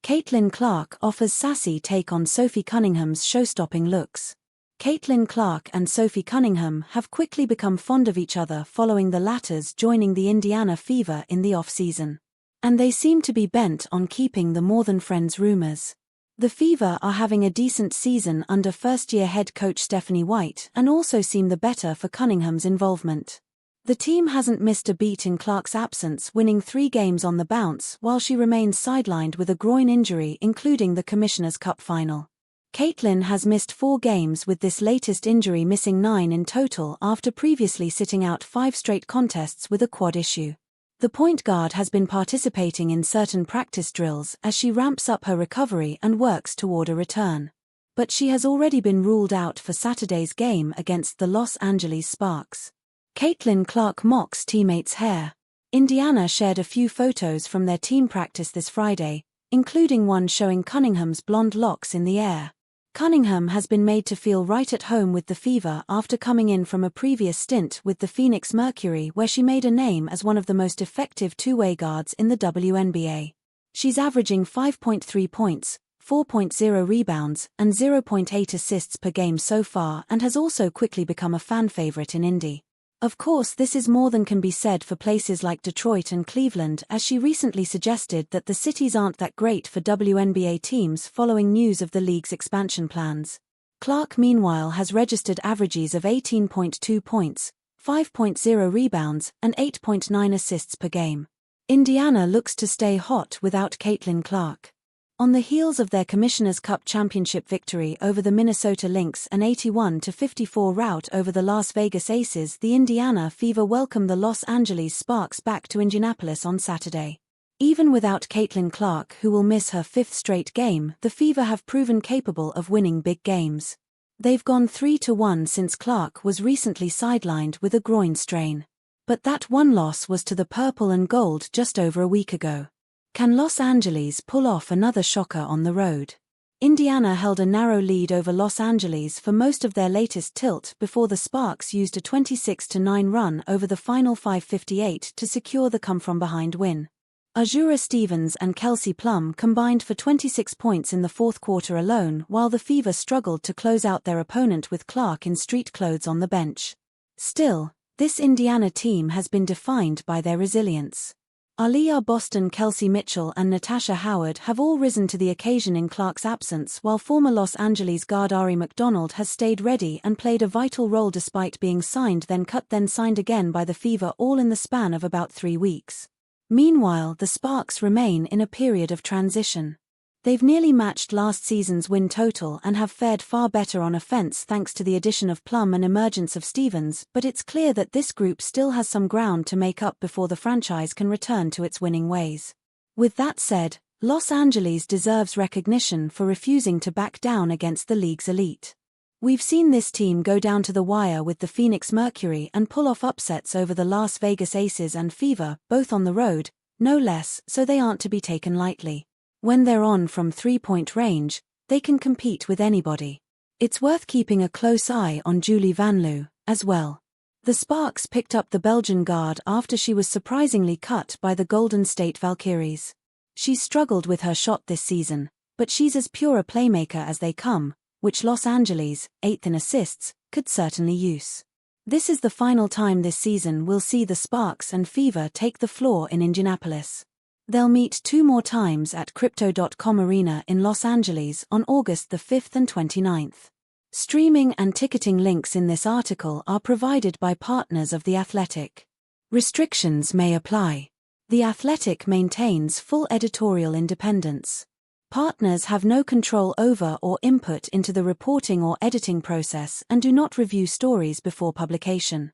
Caitlin Clark offers sassy take on Sophie Cunningham's show-stopping looks. Caitlin Clark and Sophie Cunningham have quickly become fond of each other following the latter's joining the Indiana Fever in the off-season. And they seem to be bent on keeping the more-than-friends rumors. The Fever are having a decent season under first-year head coach Stephanie White and also seem the better for Cunningham's involvement. The team hasn't missed a beat in Clark's absence, winning 3 games on the bounce while she remains sidelined with a groin injury, including the Commissioner's Cup final. Caitlin has missed 4 games, with this latest injury missing 9 in total after previously sitting out 5 straight contests with a quad issue. The point guard has been participating in certain practice drills as she ramps up her recovery and works toward a return. But she has already been ruled out for Saturday's game against the Los Angeles Sparks. Caitlin Clark mocks teammates' hair. Indiana shared a few photos from their team practice this Friday, including one showing Cunningham's blonde locks in the air. Cunningham has been made to feel right at home with the Fever after coming in from a previous stint with the Phoenix Mercury, where she made a name as one of the most effective two-way guards in the WNBA. She's averaging 5.3 points, 4.0 rebounds, and 0.8 assists per game so far, and has also quickly become a fan favorite in Indy. Of course, this is more than can be said for places like Detroit and Cleveland, as she recently suggested that the cities aren't that great for WNBA teams following news of the league's expansion plans. Clark meanwhile has registered averages of 18.2 points, 5.0 rebounds, and 8.9 assists per game. Indiana looks to stay hot without Caitlin Clark. On the heels of their Commissioner's Cup championship victory over the Minnesota Lynx and 81-54 rout over the Las Vegas Aces, the Indiana Fever welcome the Los Angeles Sparks back to Indianapolis on Saturday. Even without Caitlin Clark, who will miss her 5th straight game, the Fever have proven capable of winning big games. They've gone 3-1 since Clark was recently sidelined with a groin strain. But that one loss was to the Purple and Gold just over a week ago. Can Los Angeles pull off another shocker on the road? Indiana held a narrow lead over Los Angeles for most of their latest tilt before the Sparks used a 26-9 run over the final 5:58 to secure the come-from-behind win. Azura Stevens and Kelsey Plum combined for 26 points in the 4th quarter alone, while the Fever struggled to close out their opponent with Clark in street clothes on the bench. Still, this Indiana team has been defined by their resilience. Aaliyah Boston, Kelsey Mitchell and Natasha Howard have all risen to the occasion in Clark's absence, while former Los Angeles guard Ari McDonald has stayed ready and played a vital role despite being signed then cut then signed again by the Fever, all in the span of about 3 weeks. Meanwhile, the Sparks remain in a period of transition. They've nearly matched last season's win total and have fared far better on offense thanks to the addition of Plum and emergence of Stevens, but it's clear that this group still has some ground to make up before the franchise can return to its winning ways. With that said, Los Angeles deserves recognition for refusing to back down against the league's elite. We've seen this team go down to the wire with the Phoenix Mercury and pull off upsets over the Las Vegas Aces and Fever, both on the road, no less, so they aren't to be taken lightly. When they're on from 3-point range, they can compete with anybody. It's worth keeping a close eye on Julie Vanloo, as well. The Sparks picked up the Belgian guard after she was surprisingly cut by the Golden State Valkyries. She's struggled with her shot this season, but she's as pure a playmaker as they come, which Los Angeles, 8th in assists, could certainly use. This is the final time this season we'll see the Sparks and Fever take the floor in Indianapolis. They'll meet 2 more times at Crypto.com Arena in Los Angeles on August the 5th and 29th. Streaming and ticketing links in this article are provided by partners of The Athletic. Restrictions may apply. The Athletic maintains full editorial independence. Partners have no control over or input into the reporting or editing process and do not review stories before publication.